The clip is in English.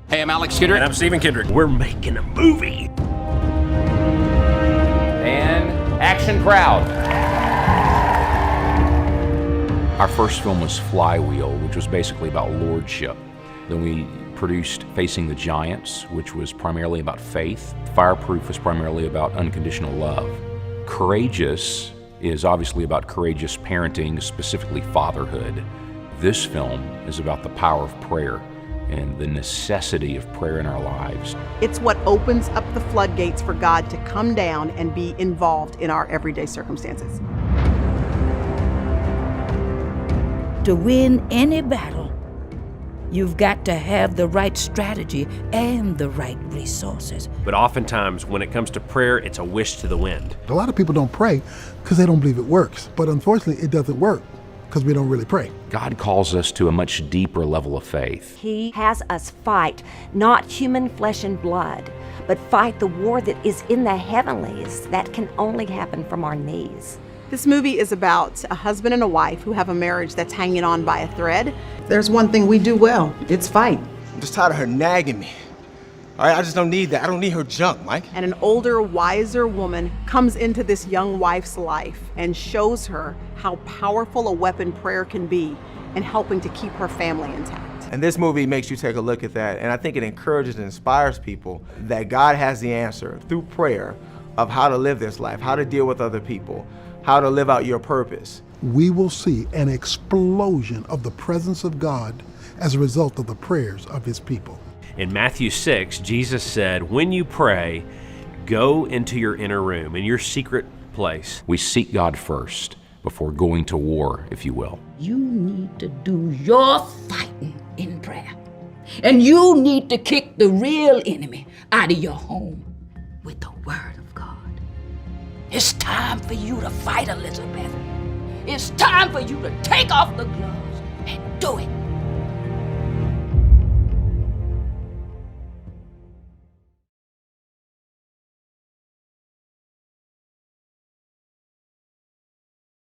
Hey, I'm Alex Kendrick. And I'm Stephen Kendrick. We're making a movie. And action crowd. Our first film was Flywheel, which was basically about lordship. Then we produced Facing the Giants, which was primarily about faith. Fireproof was primarily about unconditional love. Courageous is obviously about courageous parenting, specifically fatherhood. This film is about the power of prayer and the necessity of prayer in our lives. It's what opens up the floodgates for God to come down and be involved in our everyday circumstances. To win any battle, you've got to have the right strategy and the right resources. But oftentimes, when it comes to prayer, it's a wish to the wind. A lot of people don't pray because they don't believe it works. But unfortunately, it doesn't work because we don't really pray. God calls us to a much deeper level of faith. He has us fight, not human flesh and blood, but fight the war that is in the heavenlies that can only happen from our knees. This movie is about a husband and a wife who have a marriage that's hanging on by a thread. There's one thing we do well, it's fight. I'm just tired of her nagging me. All right, I just don't need that. I don't need her junk, Mike. And an older, wiser woman comes into this young wife's life and shows her how powerful a weapon prayer can be in helping to keep her family intact. And this movie makes you take a look at that, and I think it encourages and inspires people that God has the answer through prayer of how to live this life, how to deal with other people, how to live out your purpose. We will see an explosion of the presence of God as a result of the prayers of his people. In Matthew 6, Jesus said, when you pray, go into your inner room, in your secret place. We seek God first before going to war, if you will. You need to do your fighting in prayer. And you need to kick the real enemy out of your home with the Word of God. It's time for you to fight, Elizabeth. It's time for you to take off the gloves and do it.